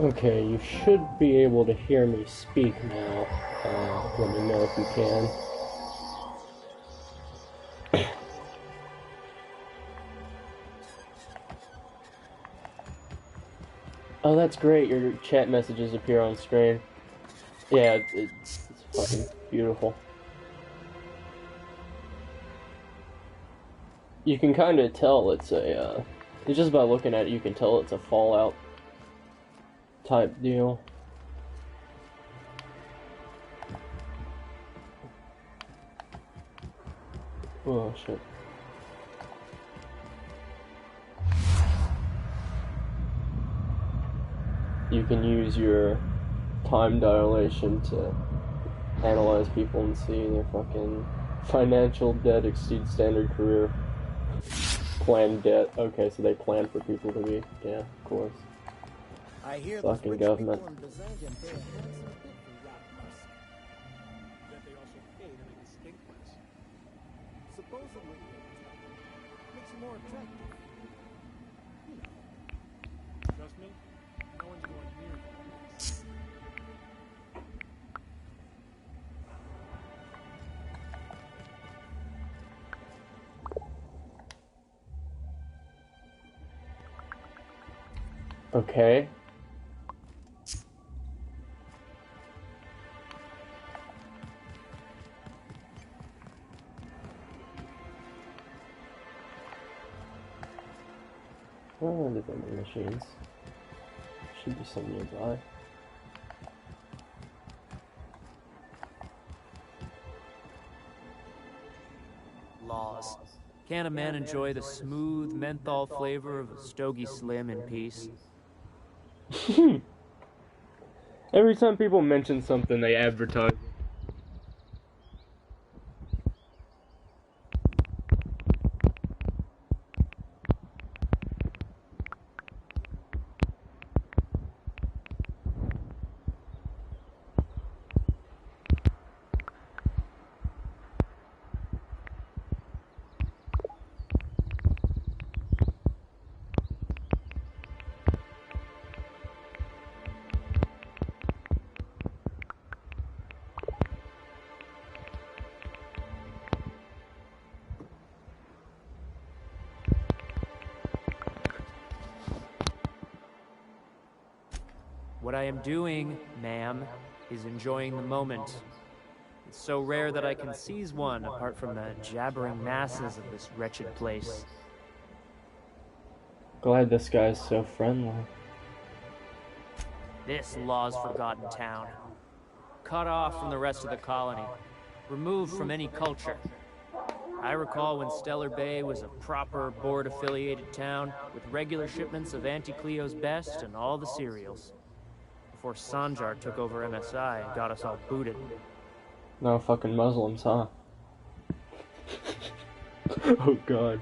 Okay, you should be able to hear me speak now. Let me know if you can. Oh, that's great. Your chat messages appear on screen. Yeah, it's fucking beautiful. You can kind of tell it's a, just by looking at it, you can tell it's a Fallout type deal. Oh, shit. You can use your time dilation to analyze people and see their fucking financial debt exceeds standard career. Planned debt. Okay, so they plan for people to be, yeah, of course. I hear fucking government. That they also pay to make a stink less. Supposedly, it makes you more attractive. You know. Trust me, no one's going near you. Okay. Oh, the vending machines. Should be some nearby. Laws. Can a man enjoy the smooth menthol flavor of a Stogie Slim in peace? Every time people mention something, they advertise. What I am doing, ma'am, is enjoying the moment. It's so rare that I can seize one apart from the jabbering masses of this wretched place. Glad this guy's so friendly. This law's forgotten town. Cut off from the rest of the colony. Removed from any culture. I recall when Stellar Bay was a proper board-affiliated town with regular shipments of Auntie Cleo's best and all the cereals. Before Sanjar took over MSI and got us all booted. No fucking Muslims, huh? Oh god.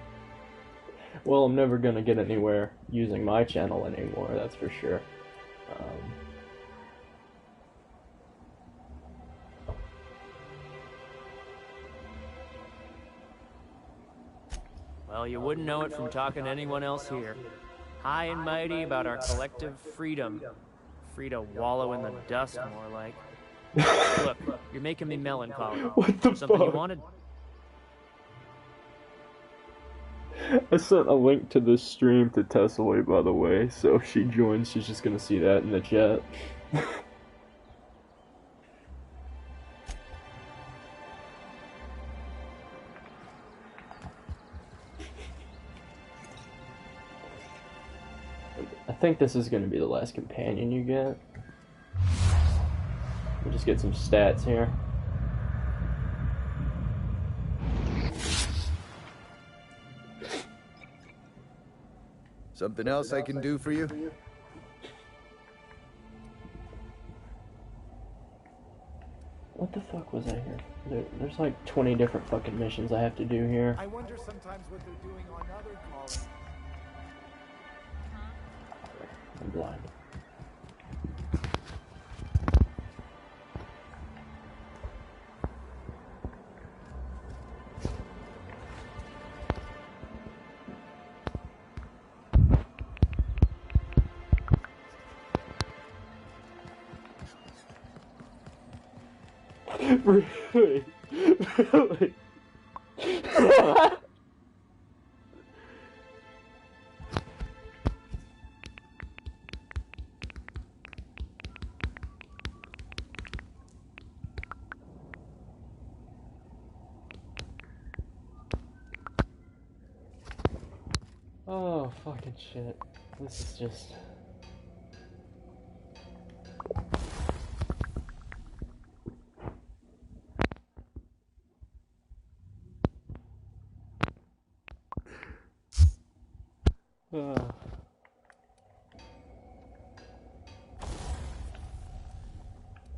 Well, I'm never gonna get anywhere using my channel anymore, that's for sure. Well, you wouldn't know it from talking to anyone else here. High and mighty about our collective freedom. Free to wallow in the dust, more like. Look, you're making me melancholy. What the Something fuck? you wanted? I sent a link to this stream to Tessaway, by the way, so if she joins, she's just gonna see that in the chat. I think this is gonna be the last companion you get. We'll just get some stats here. Something else I can do for you? What the fuck was I here? There's like 20 different fucking missions I have to do here. I wonder sometimes what they're doing on other colonies. I'm blind. Really? Really? Oh, fucking shit. This is just...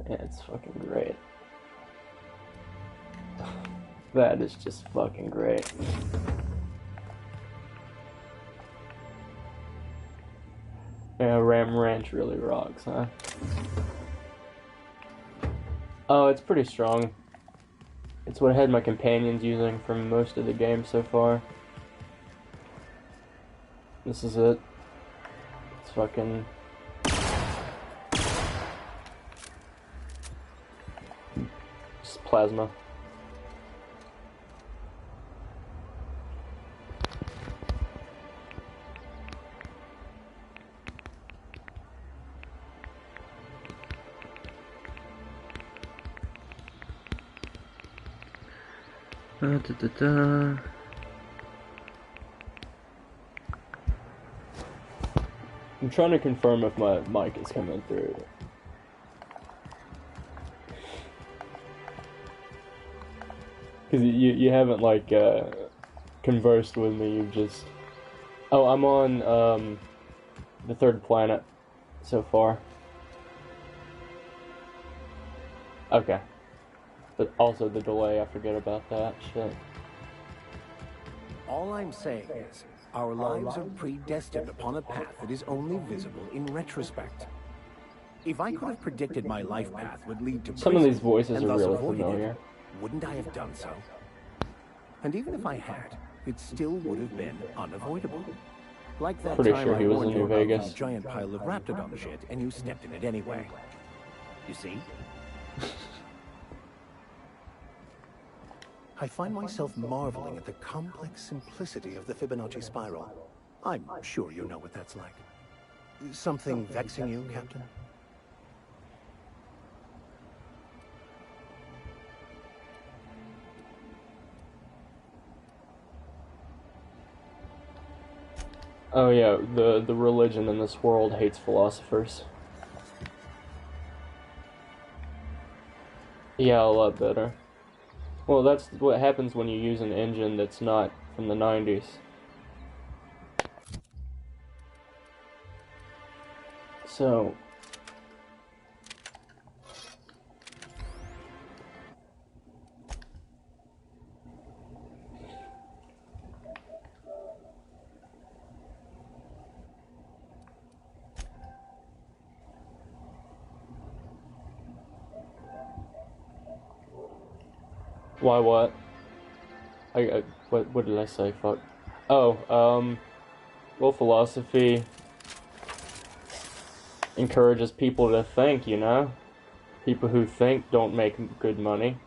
Yeah, it's fucking great. That is just fucking great. Yeah, Ram Ranch really rocks, huh? Oh, it's pretty strong. It's what I had my companions using for most of the game so far. This is it. It's fucking... just plasma. Da. I'm trying to confirm if my mic is coming through. Because you haven't, like, conversed with me, you've just... Oh, I'm on, the third planet so far. Okay. But also the delay, I forget about that shit. All I'm saying is, our lives are predestined upon a path that is only visible in retrospect. If I could have predicted my life path would lead to Some of these prison, voices and are thus really avoided familiar. it, wouldn't I have done so? And even if I had, it still would have been unavoidable. Like that Pretty time sure I he was warned in you New about Vegas. the giant pile of raptidon shit, and you stepped in it anyway. You see? I find myself marveling at the complex simplicity of the Fibonacci spiral. I'm sure you know what that's like. Something vexing you, Captain? Oh yeah, the religion in this world hates philosophers. Yeah, a lot better. Well, that's what happens when you use an engine that's not from the 90s. So... Why what? What did I say? Fuck. Oh, well, philosophy encourages people to think, you know? People who think don't make good money.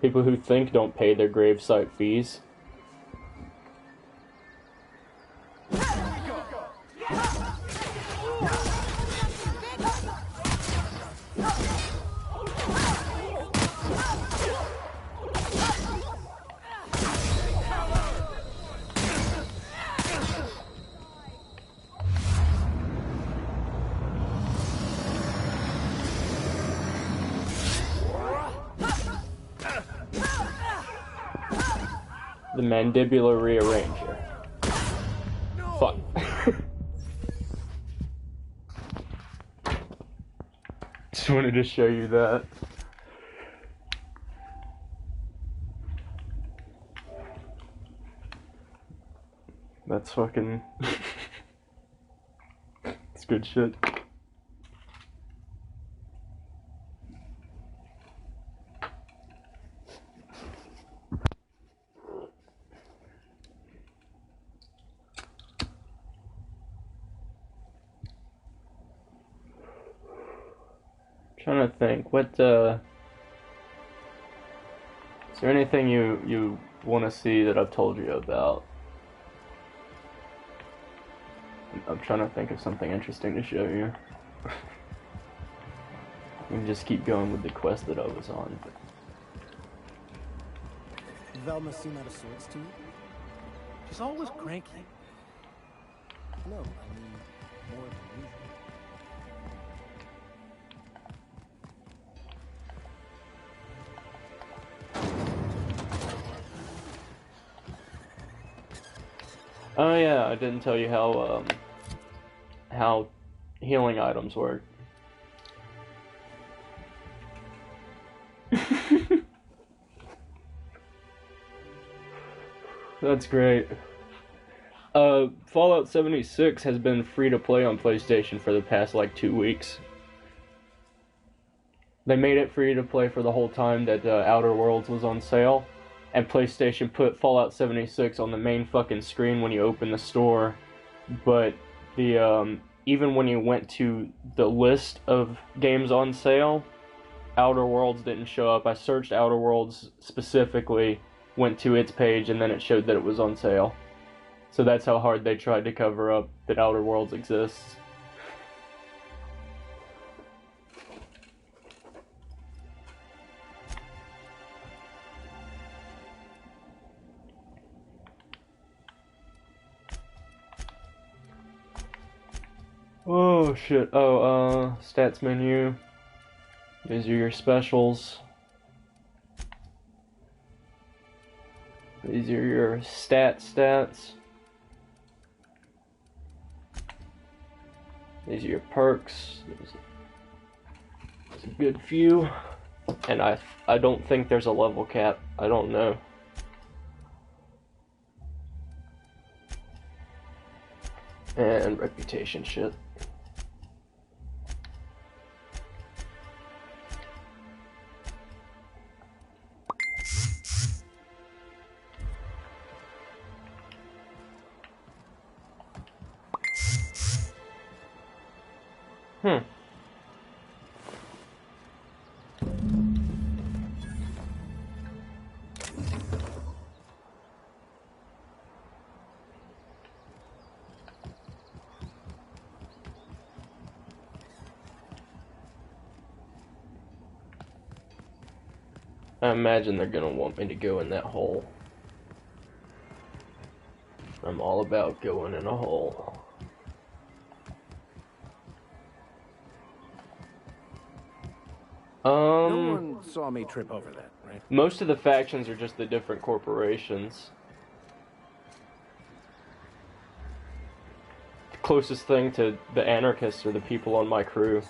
People who think don't pay their gravesite fees. The mandibular rearranger. Fuck. Just wanted to show you that. That's fucking... It's good shit. Trying to think, what Is there anything you want to see that I've told you about? I'm trying to think of something interesting to show you. We can just keep going with the quest that I was on. Velma seem out of sorts to you? She's always cranky. No, I mean more than usual. Oh yeah, I didn't tell you how healing items work. That's great. Fallout 76 has been free to play on PlayStation for the past like 2 weeks. They made it free to play for the whole time that Outer Worlds was on sale, and PlayStation put Fallout 76 on the main fucking screen when you open the store. But the even when you went to the list of games on sale, Outer Worlds didn't show up. I searched Outer Worlds specifically, went to its page, and then it showed that it was on sale. So that's how hard they tried to cover up that Outer Worlds exists. Oh shit. Oh, stats menu. These are your specials. These are your stats. These are your perks. There's a good few. And I don't think there's a level cap. I don't know. And reputation shit. I imagine they're gonna want me to go in that hole. I'm all about going in a hole. No one saw me trip over that, right? Most of the factions are just the different corporations. The closest thing to the anarchists are the people on my crew.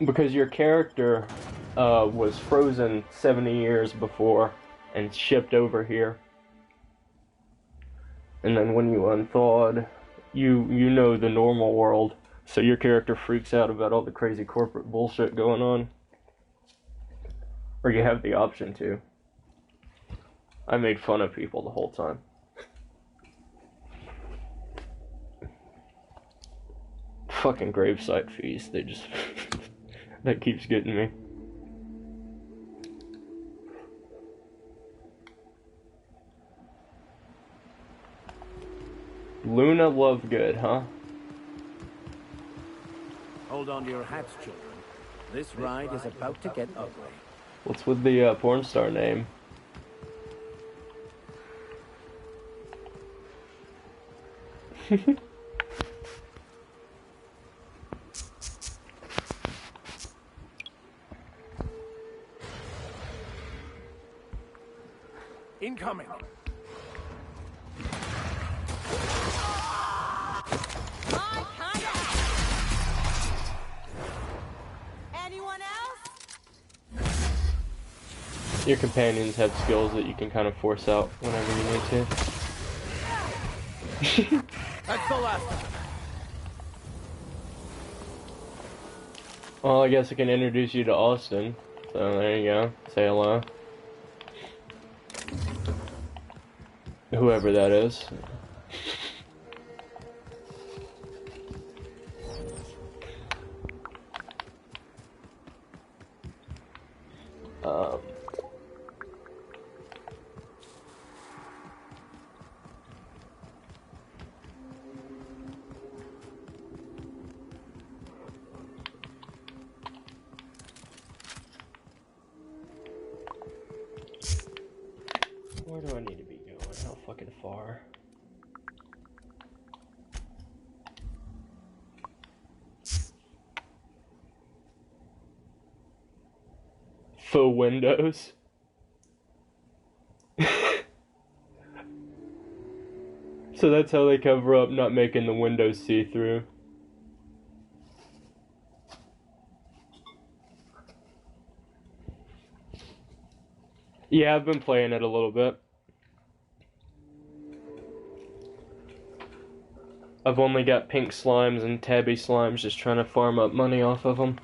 Because your character was frozen 70 years before and shipped over here. And then when you unthawed, you know the normal world, so your character freaks out about all the crazy corporate bullshit going on. Or you have the option to. I made fun of people the whole time. Fucking gravesite fees, they just... that keeps getting me. Luna Lovegood, huh? Hold on to your hats, children. This ride is about to get ugly. What's with the porn star name? Incoming! Anyone else? Your companions have skills that you can kind of force out whenever you need to. That's the last of them. Well, I guess I can introduce you to Austin. So there you go. Say hello. Whoever that is. fucking far. Faux windows. So that's how they cover up not making the windows see-through. Yeah, I've been playing it a little bit. I've only got pink slimes and tabby slimes, just trying to farm up money off of them.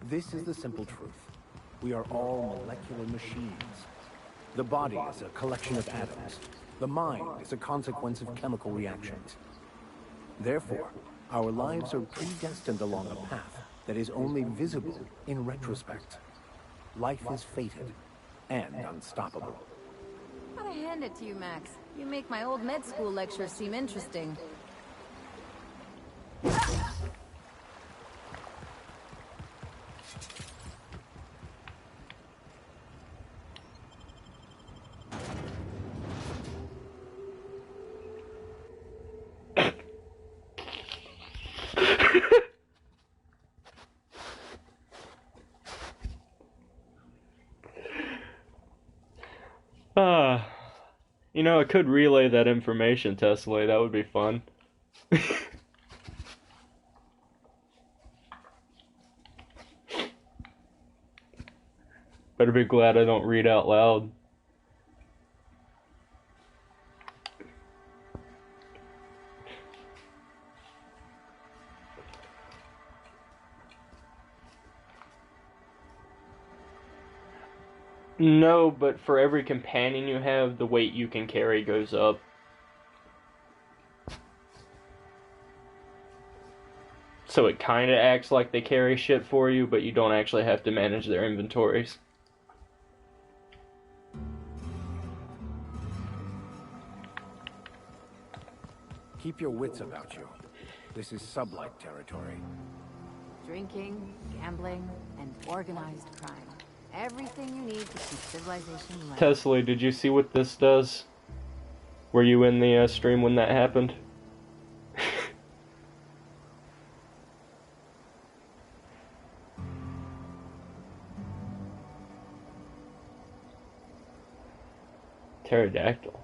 This is the simple truth. We are all molecular machines. The body is a collection of atoms. The mind is a consequence of chemical reactions. Therefore, our lives are predestined along a path that is only visible in retrospect. Life is fated and unstoppable. Gotta hand it to you, Max. You make my old med school lectures seem interesting. You know, I could relay that information, Tesla. That would be fun. Better be glad I don't read out loud. No, but for every companion you have, the weight you can carry goes up. So it kinda acts like they carry shit for you, but you don't actually have to manage their inventories. Keep your wits about you. This is sublight territory. Drinking, gambling, and organized crime. Everything you need to keep civilization running. Tesla, did you see what this does? Were you in the stream when that happened? Pterodactyl.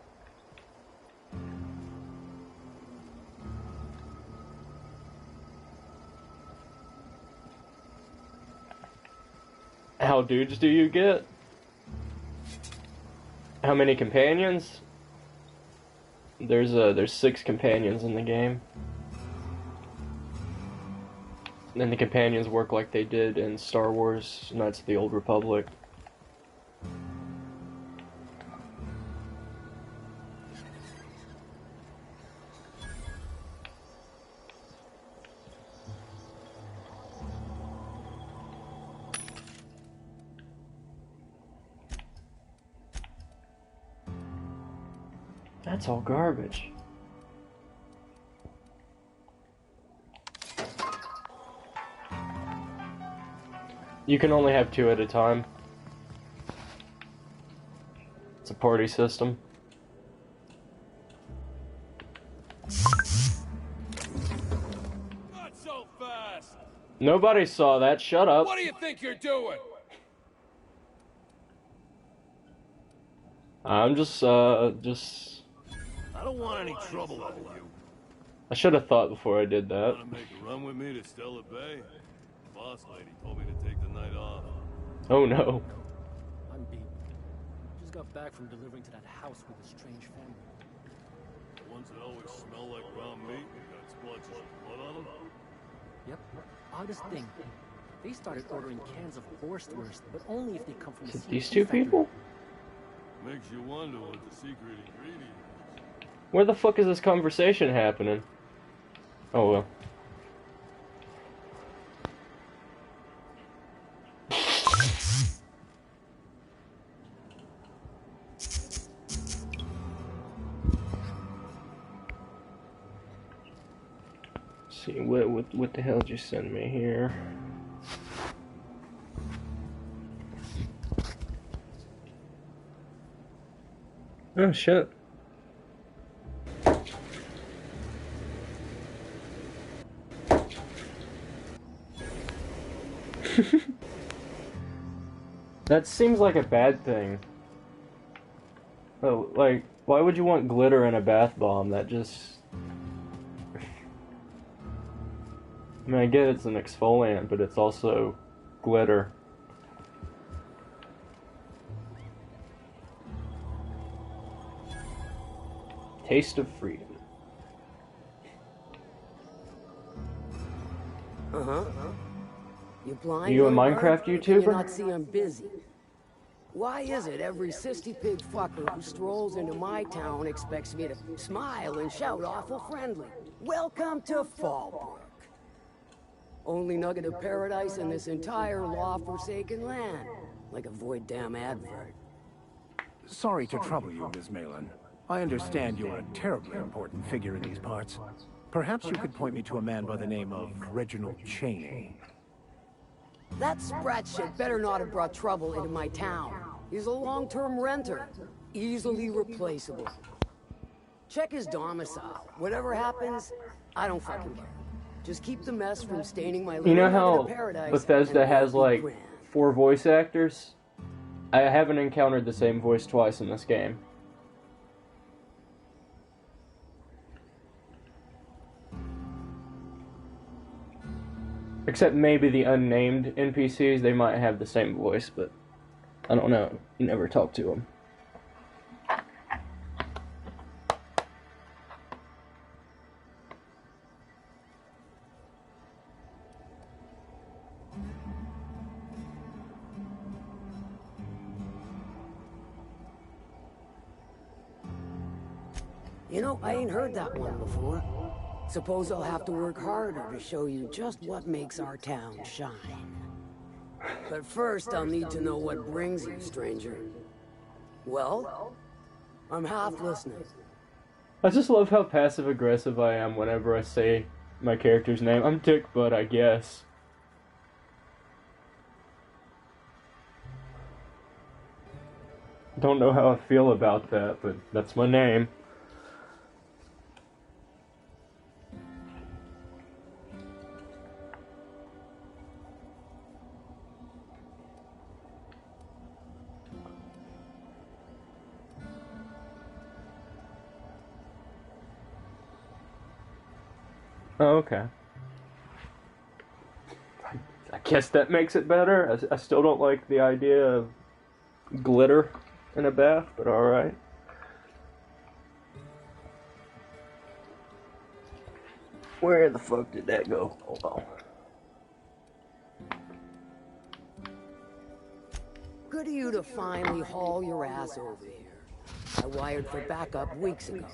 How dudes do you get? How many companions? There's 6 companions in the game. And the companions work like they did in Star Wars Knights of the Old Republic. That's all garbage. You can only have 2 at a time. It's a party system. Not so fast! Nobody saw that. Shut up. What do you think you're doing? I'm just I don't want any trouble out of you. I should have thought before I did that. Want to make a run with me to Stellar Bay? The boss lady told me to take the night off. Oh no. I'm beat. Just got back from delivering to that house with a strange family. The ones that always smell like ground meat and got splotches of blood on them? Yep. Oddest thing. They started ordering cans of Borstlurst, but only if they come from the sea. These 2 people? Makes you wonder what the secret ingredient is. Where the fuck is this conversation happening? Oh well. See, what the hell did you send me here? Oh shit. That seems like a bad thing. Oh, like, why would you want glitter in a bath bomb? That just... I mean, I get it's an exfoliant, but it's also glitter. Taste of freedom. You blind? You a little Minecraft bird? Can you YouTuber? not see I'm busy? Why is it every sissy pig fucker who strolls into my town expects me to smile and shout awful friendly? Welcome to Fallbrook. Only nugget of paradise in this entire law-forsaken land. Like a void damn advert. Sorry to trouble you, Ms. Malin. I understand you're a terribly important figure in these parts. Perhaps you could point me to a man by the name of Reginald Cheney. That sprat shit better not have brought trouble into my town. He's a long-term renter. Easily replaceable. Check his domicile. Whatever happens, I don't fucking care. Just keep the mess from staining my You know little nugget how of paradise Bethesda and has we'll be like grand. 4 voice actors? I haven't encountered the same voice twice in this game. Except maybe the unnamed NPCs, they might have the same voice, but I don't know. You never talk to them. You know, I ain't heard that one before. Suppose I'll have to work harder to show you just what makes our town shine. But first, I'll need to know what brings you, stranger. Well, I'm half listening. I just love how passive-aggressive I am whenever I say my character's name. I'm Dick Butt, I guess. Don't know how I feel about that, but that's my name. Oh, okay. I guess that makes it better. I still don't like the idea of glitter in a bath, but alright. Where the fuck did that go? Oh well. Good of you to finally haul your ass over here. I wired for backup weeks ago.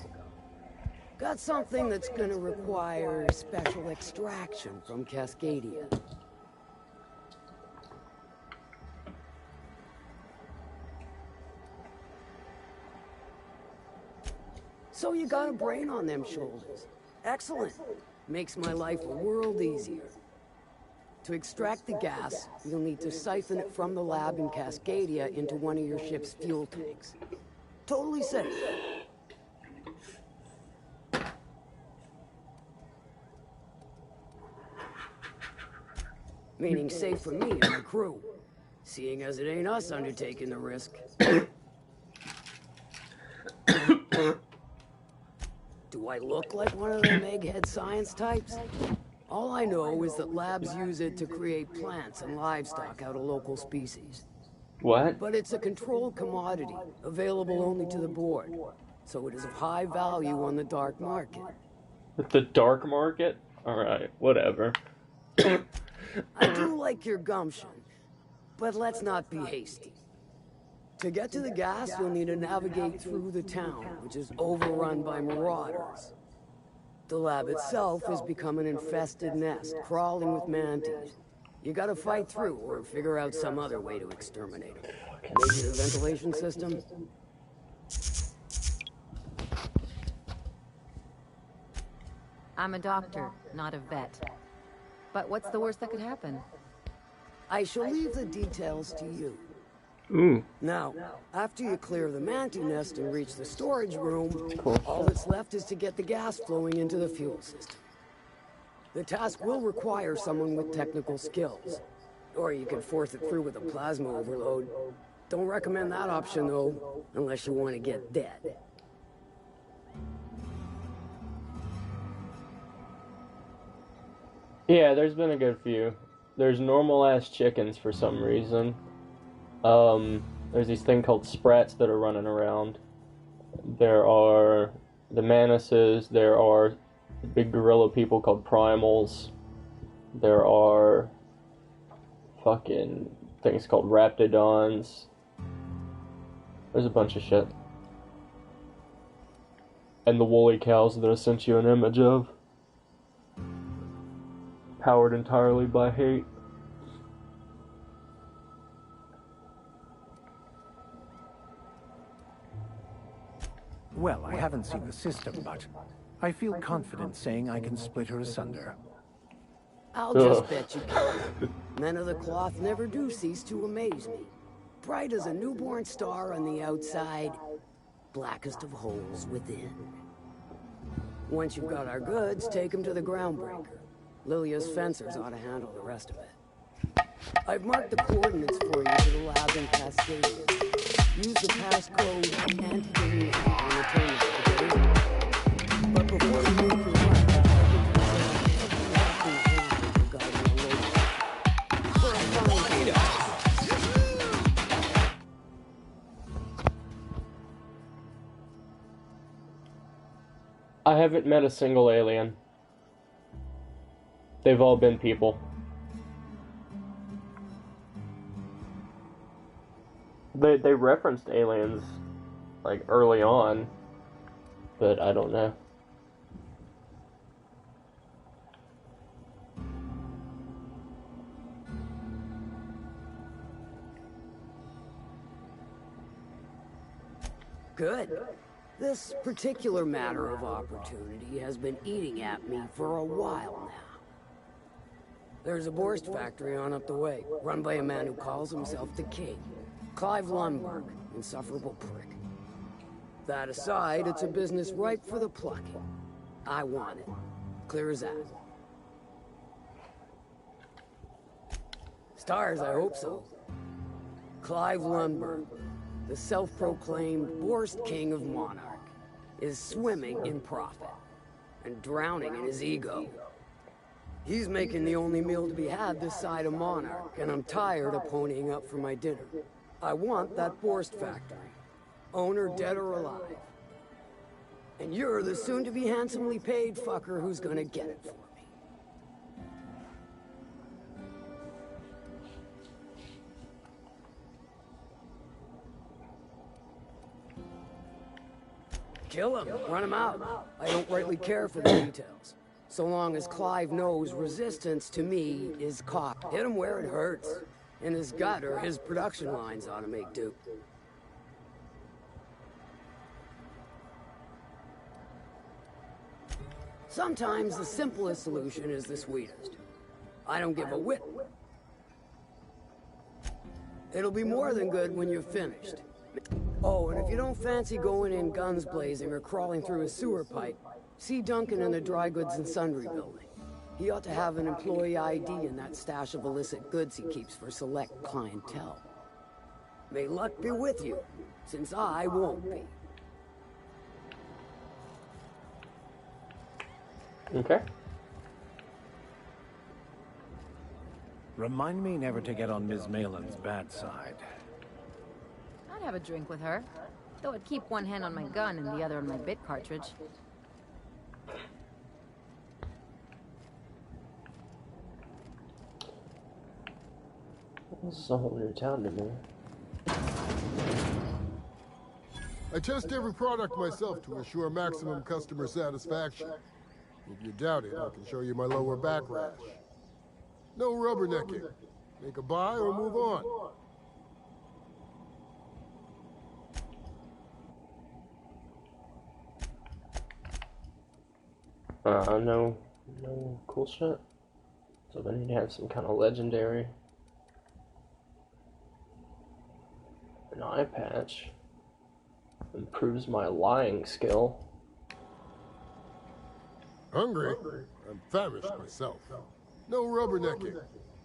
Got something that's gonna require special extraction from Cascadia. So you got a brain on them shoulders. Excellent. Makes my life a world easier. To extract the gas, you'll need to siphon it from the lab in Cascadia into one of your ship's fuel tanks. Totally safe. Meaning safe for me and my crew, seeing as it ain't us undertaking the risk. Do I look like one of them egghead science types? All I know is that labs use it to create plants and livestock out of local species. What? But it's a controlled commodity, available only to the board, so it is of high value on the dark market. The dark market? Alright, whatever. I do like your gumption, but let's not be hasty. To get to the gas, you'll need to navigate through the town, which is overrun by marauders. The lab itself has become an infested nest, crawling with manatees. You gotta fight through, or figure out some other way to exterminate them. Maybe the ventilation system? I'm a doctor, not a vet. But what's the worst that could happen? I shall leave the details to you. Now, after you clear the manti nest and reach the storage room, Cool. all that's left is to get the gas flowing into the fuel system. The task will require someone with technical skills. Or you can force it through with a plasma overload. Don't recommend that option, though, unless you want to get dead. Yeah, there's been a good few. There's normal-ass chickens for some reason. There's these thing called sprats that are running around. There are the manises, there are the big gorilla people called primals. There are fucking things called raptidons. There's a bunch of shit. And the woolly cows that I sent you an image of. Powered entirely by hate. Well, I haven't seen the system, but I feel confident saying I can split her asunder. I'll just bet you can. Men of the cloth never do cease to amaze me. Bright as a newborn star on the outside, blackest of holes within. Once you've got our goods, take them to the groundbreaker. Lilia's fencers ought to handle the rest of it. I've marked the coordinates for you to the lab in Cascadia. Use the passcode anti on the terminal. But before you move your lab, I haven't met a single alien. They've all been people. They referenced aliens, like, early on, but I don't know. Good. This particular matter of opportunity has been eating at me for a while now. There's a Borst factory on up the way, run by a man who calls himself the King. Clive Lundberg, insufferable prick. That aside, it's a business ripe for the plucking. I want it. Clear as that. Stars, I hope so. Clive Lundberg, the self-proclaimed Borst King of Monarch, is swimming in profit and drowning in his ego. He's making the only meal to be had this side of Monarch, and I'm tired of ponying up for my dinner. I want that Borst factory, owner dead or alive. And you're the soon-to-be handsomely paid fucker who's gonna get it for me. Kill him, run him out. I don't rightly care for the details. So long as Clive knows resistance to me is cocked. Hit him where it hurts. In his gut or his production lines ought to make do. Sometimes the simplest solution is the sweetest. I don't give a whit. It'll be more than good when you're finished. Oh, and if you don't fancy going in guns blazing or crawling through a sewer pipe, see Duncan in the dry goods and sundry building. He ought to have an employee ID in that stash of illicit goods he keeps for select clientele. May luck be with you, since I won't be. Okay. Remind me never to get on Ms. Malin's bad side. I'd have a drink with her, though I'd keep one hand on my gun and the other on my bit cartridge. This is a whole new town to me. I test every product myself to assure maximum customer satisfaction. If you doubt it, I can show you my lower back rash. No rubbernecking. Make a buy or move on. No cool shit. So I need to have some kind of legendary. eye patch. Improves my lying skill. Hungry? I'm famished myself. No rubbernecking.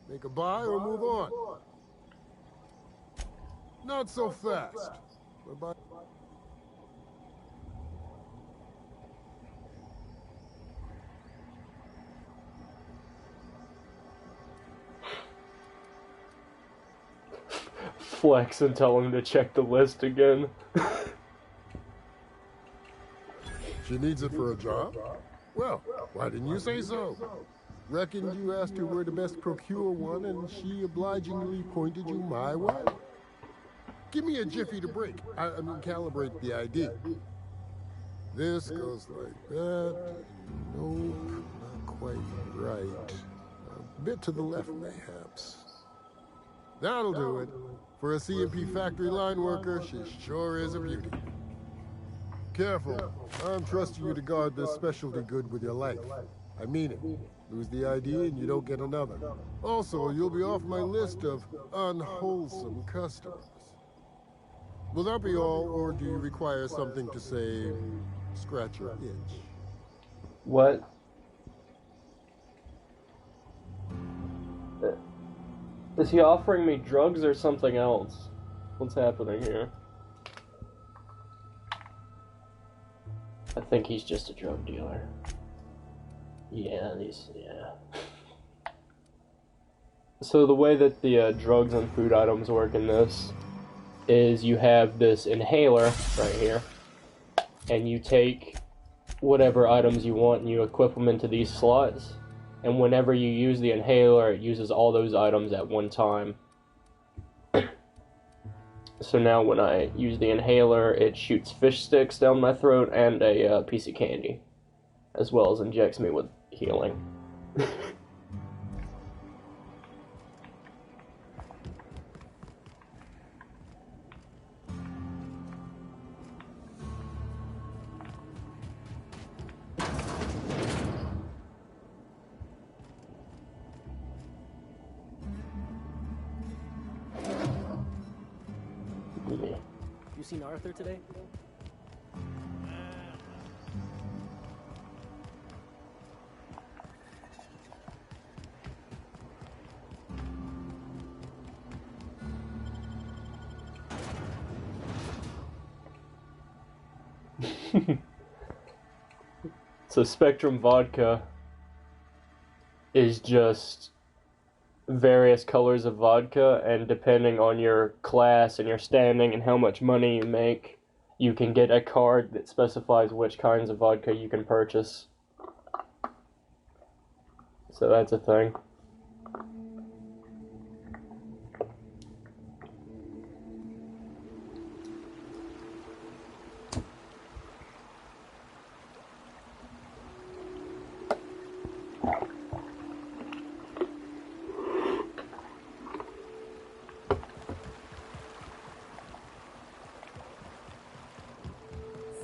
Make a buy or move on. Not so fast. Bye-bye. Flex and tell him to check the list again. She needs it for a job? Well, why didn't you say so? Reckoned you asked her where to best procure one, and she obligingly pointed you my way. Give me a jiffy to break. I mean, calibrate the ID. This goes like that. Nope, not quite right. A bit to the left, mayhaps. That'll do it. For a CMP factory line worker, she sure is a beauty. Careful. I'm trusting you to guard this specialty good with your life. I mean it. Lose the ID and you don't get another. Also, you'll be off my list of unwholesome customers. Will that be all, or do you require something to say, scratch your itch? What? Is he offering me drugs or something else? What's happening here? I think he's just a drug dealer. Yeah. So the way that the drugs and food items work in this is you have this inhaler right here, and you take whatever items you want and you equip them into these slots, and whenever you use the inhaler, it uses all those items at one time. So now when I use the inhaler, it shoots fish sticks down my throat and a piece of candy, as well as injects me with healing. You seen Arthur today? So Spectrum vodka is just various colors of vodka, and depending on your class and your standing and how much money you make, you can get a card that specifies which kinds of vodka you can purchase. So that's a thing.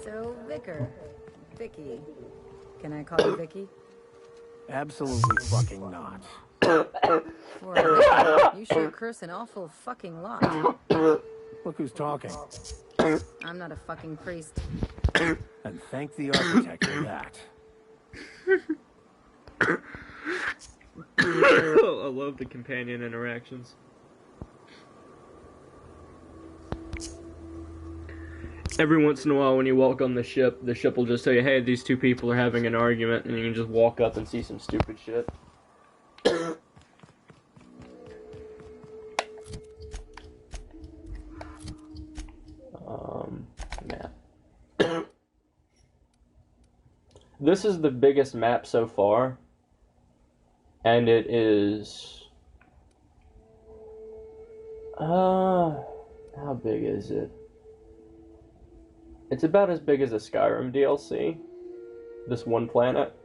So, Vicky. Can I call you Vicky? Absolutely fucking not. For a Vicky, you sure curse an awful fucking lot. Look who's talking. I'm not a fucking priest. And thank the architect for that. I love the companion interactions. Every once in a while when you walk on the ship will just tell you, hey, these two people are having an argument, and you can just walk up and see some stupid shit. Map. This is the biggest map so far, and it is... how big is it? It's about as big as a Skyrim DLC. This one planet.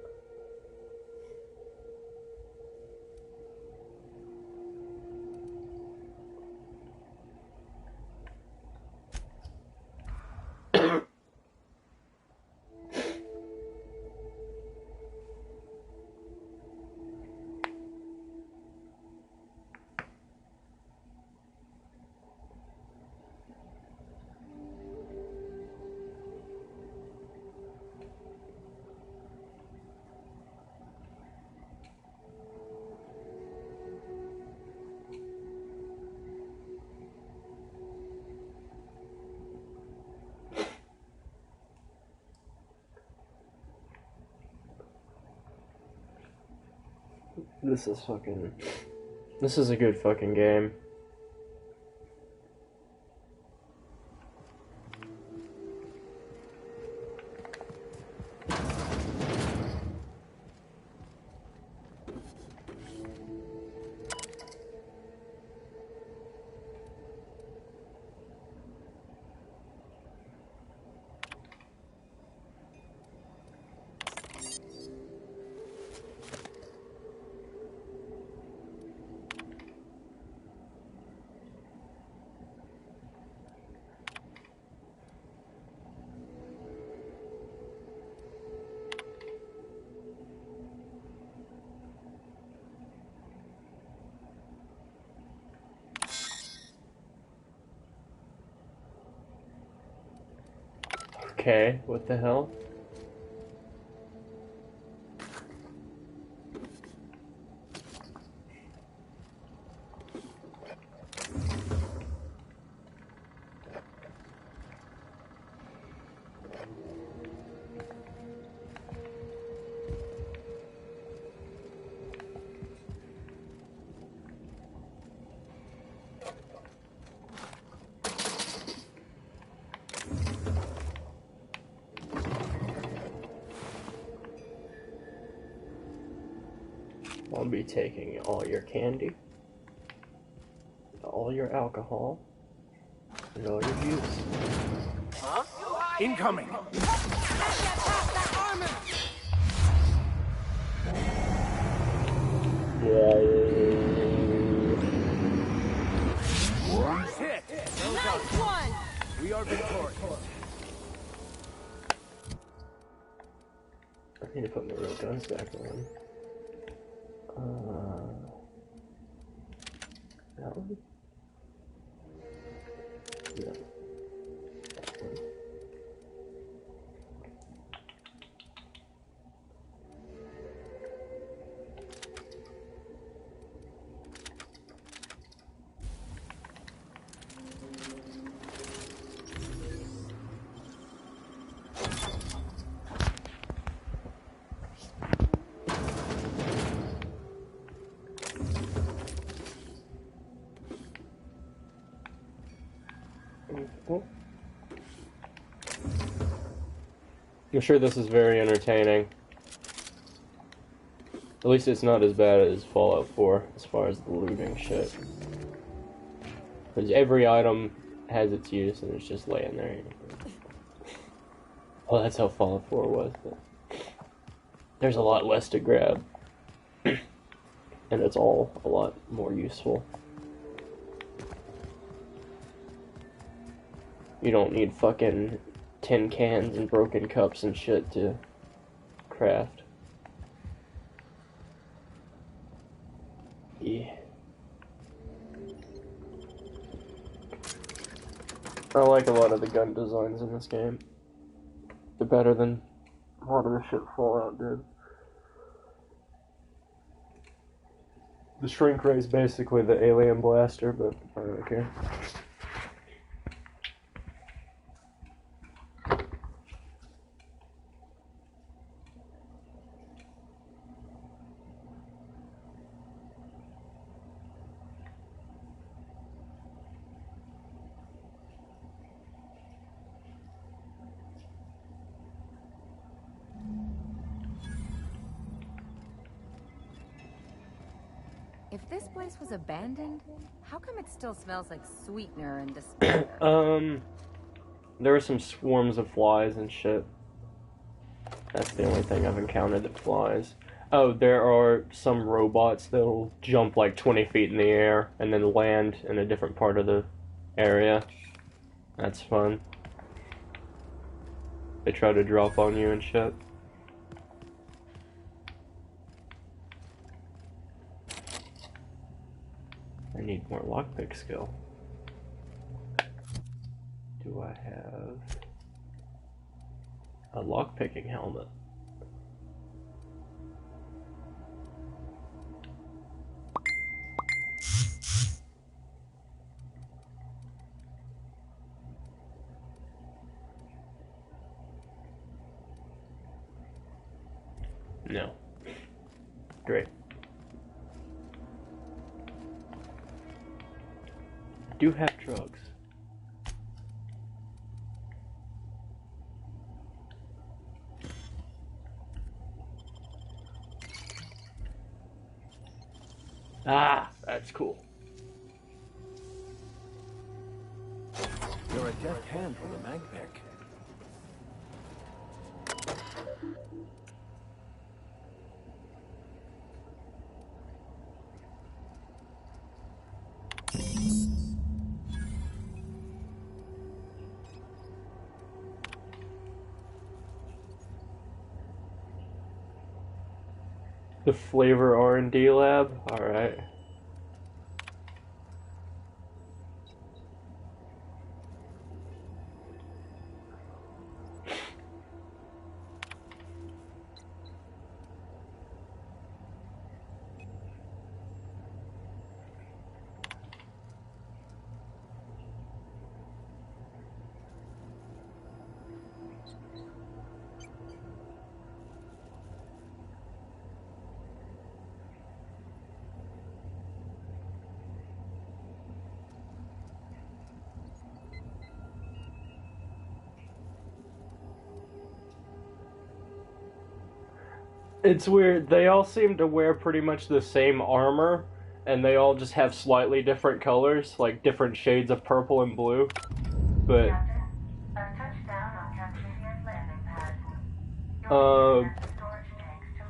This is fucking... This is a good fucking game. Okay, what the hell? I'll be taking all your candy, all your alcohol, and all your juice. Incoming! Yeah. Hit! Nice one! We are victorious. I need to put my real guns back on. That one? Yeah. That one. Oh. I'm sure this is very entertaining. At least it's not as bad as Fallout 4 as far as the looting shit. Because every item has its use and it's just laying there. Well, that's how Fallout 4 was, but there's a lot less to grab. And it's all a lot more useful. You don't need fucking tin cans and broken cups and shit to craft. Yeah. I like a lot of the gun designs in this game. They're better than a lot of the shit Fallout did. The shrink ray is basically the alien blaster, but I don't care. If this place was abandoned, how come it still smells like sweetener and despair? There were some swarms of flies and shit. That's the only thing I've encountered that flies. Oh, there are some robots that'll jump like 20 feet in the air and then land in a different part of the area. That's fun. They try to drop on you and shit. I need more lockpick skill. Do I have a lockpicking helmet? No. Great. do have drugs. Ah, that's cool. You're a deft hand with a mag pick. The flavor R&D lab? Alright. It's weird. They all seem to wear pretty much the same armor, and they all just have slightly different colors, like different shades of purple and blue. But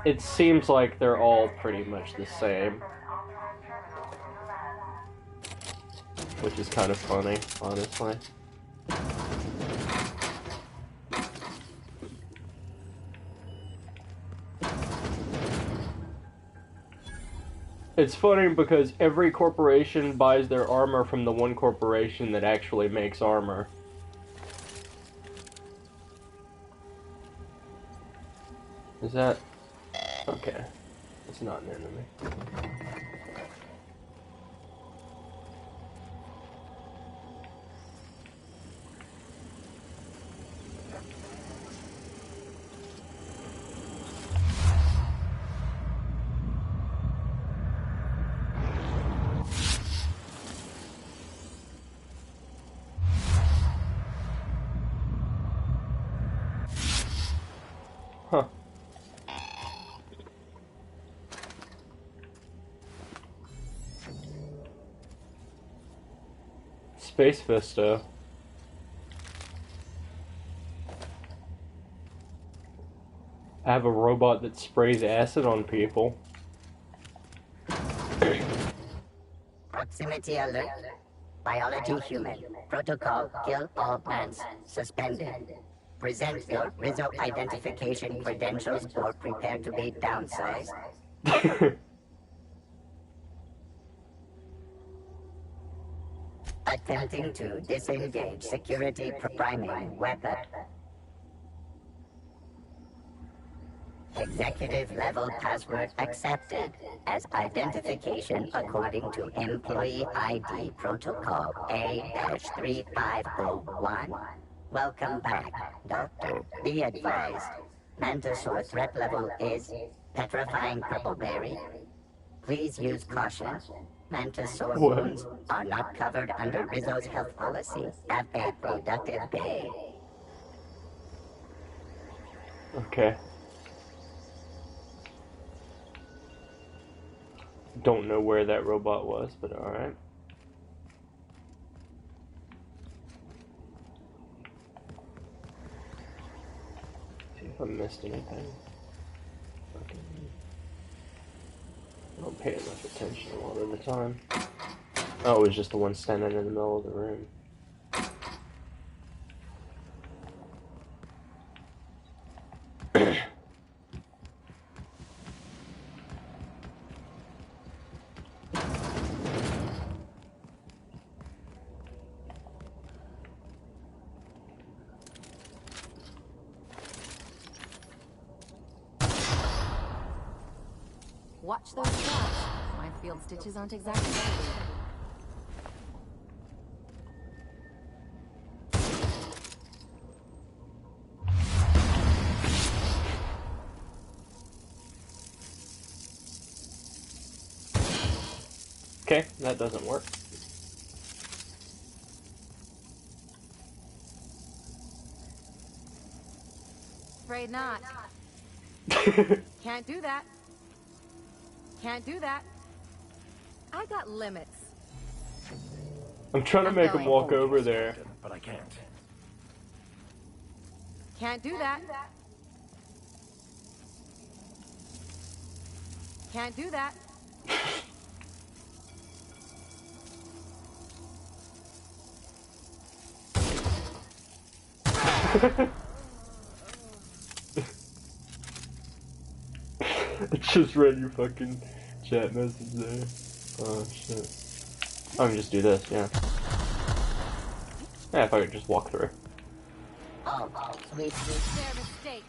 it seems like they're all pretty much the same, which is kind of funny, honestly. It's funny because every corporation buys their armor from the one corporation that actually makes armor. Is that... okay. It's not an enemy. Huh. Space Vista. I have a robot that sprays acid on people. Proximity alert. Biology human. Protocol kill all plants. Suspended. Present your Rizzo identification credentials or prepare to be downsized. Attempting to disengage security priming weapon. Executive level password accepted as identification according to employee ID protocol A-3501. Welcome back, Doctor. Be advised. Mantisaur threat level is petrifying purple berry. Please use caution. Mantisaur wounds are not covered under Rizzo's health policy. Have a productive day. Okay. Don't know where that robot was, but alright. See if I missed anything. Okay. I don't pay enough attention a lot of the time. Oh, it was just the one standing in the middle of the room. Watch those steps. My field stitches aren't exactly ready. Okay, that doesn't work. afraid not. Can't do that. Can't do that. I got limits. I'm trying to make him walk Apologies, over there. Captain, but I can't. Can't do that. Can't do that. I just read your fucking chat message there. Oh shit. I can just do this, yeah. Yeah, if I could just walk through. Oh, sweet. Their mistake.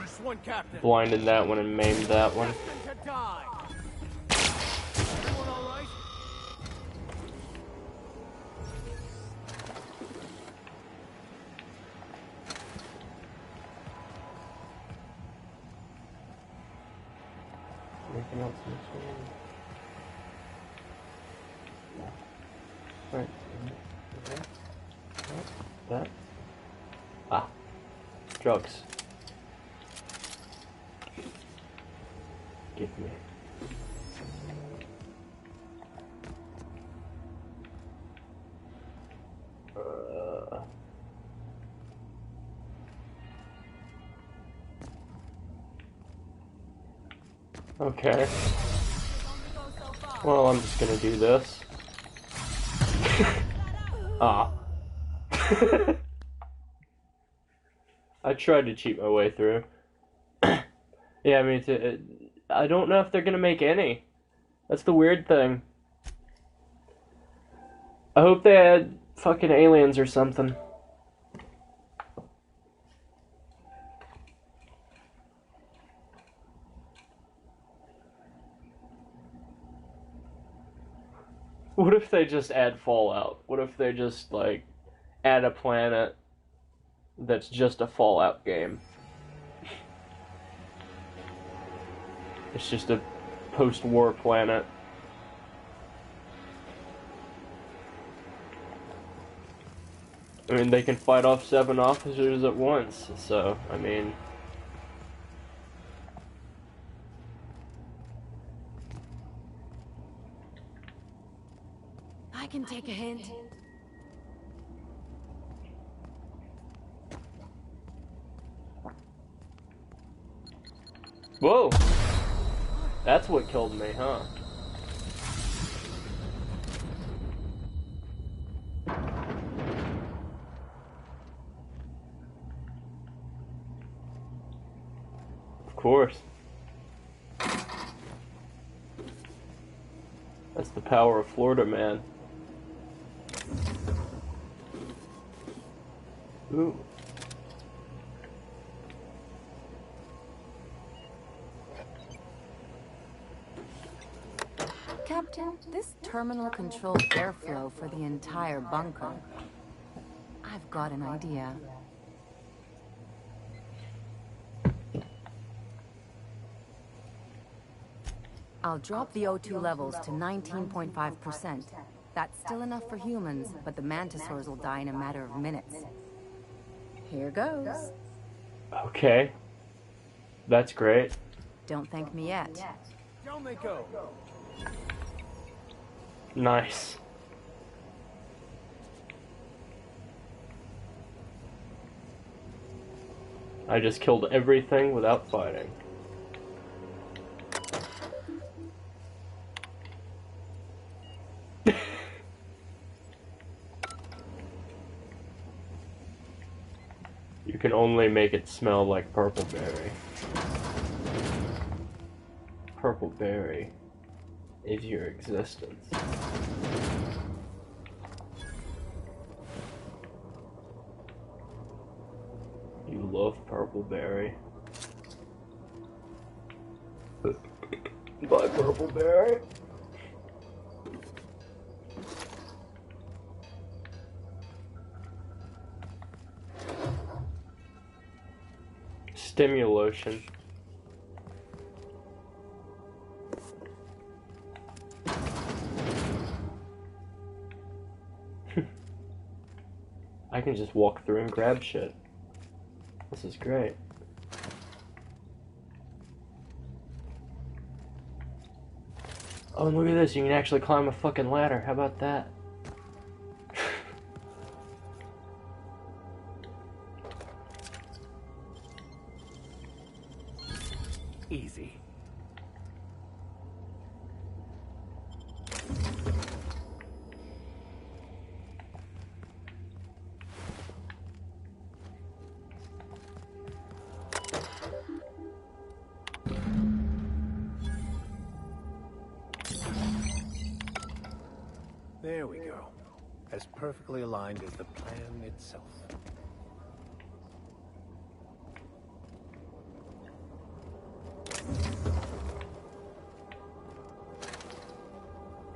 This one, Captain. Blinded that one and maimed that one. Destined to die. Everyone all right? Anything else in this one? Right. Okay. That. Ah. Drugs. Give me. Okay. Well, I'm just gonna do this. Ah. I tried to cheat my way through. Yeah, I mean, I don't know if they're gonna make any. That's the weird thing. I hope they had fucking aliens or something. What if they just add Fallout? What if they just, like, add a planet that's just a Fallout game? It's just a post-war planet. I mean, they can fight off 7 officers at once, so, I mean... I can take a hint. Whoa! That's what killed me, huh? Of course. That's the power of Florida man. Ooh. Captain, this terminal controls airflow for the entire bunker. I've got an idea. I'll drop the O2 levels to 19.5%. That's still enough for humans, but the mantisaurs will die in a matter of minutes. Here goes. Okay. That's great. Don't thank me yet. Down they go. Nice. I just killed everything without fighting. You can only make it smell like purple berry. Purple berry is your existence. You love purple berry. Buy purple berry. Stimulation. I can just walk through and grab shit. This is great. Oh, and look at this, you can actually climb a fucking ladder. How about that? Easy. There we go. As perfectly aligned as the plan itself.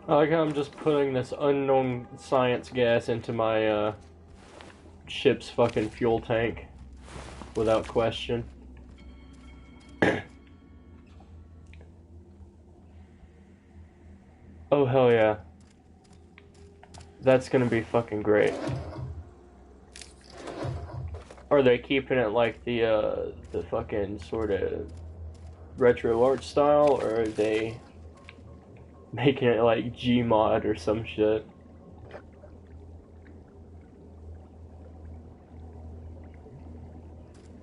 I like how I'm just putting this unknown science gas into my ship's fucking fuel tank without question. Oh hell yeah. That's gonna be fucking great. Are they keeping it like the fucking sort of retro art style, or are they making it like Gmod or some shit?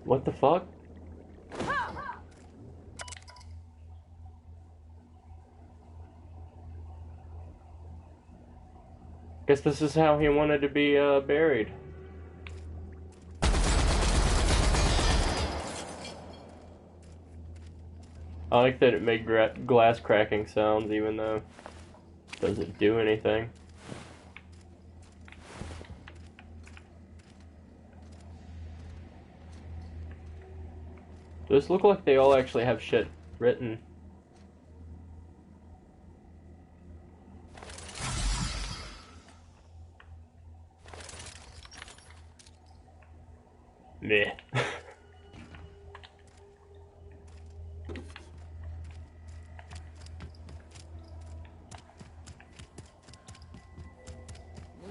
What the fuck? Guess this is how he wanted to be buried. I like that it made glass cracking sounds even though it doesn't do anything. Does this look like they all actually have shit written? Meh.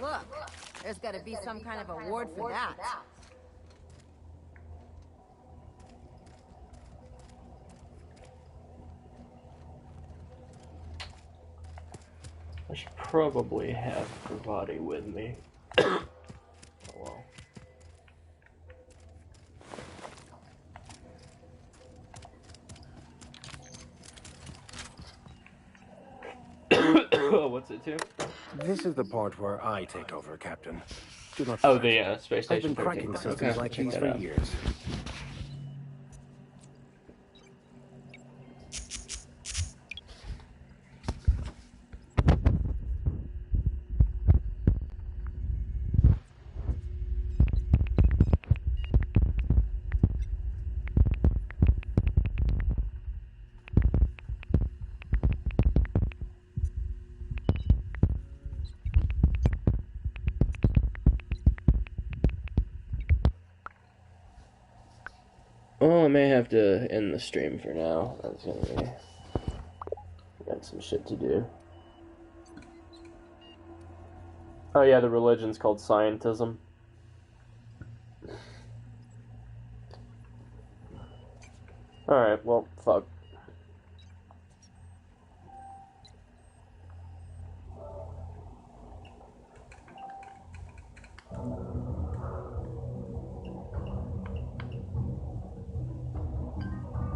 Look, there's gotta be some kind of award for that. I should probably have Bravati with me. Oh well. What's it to? This is the part where I take over, Captain. Do not Oh, fret. the space I've station. been cracking 13. systems Okay, like check these that for out. years. Well, I may have to end the stream for now. That's gonna be... got some shit to do. Oh yeah, the religion's called Scientism. Alright, well, fuck.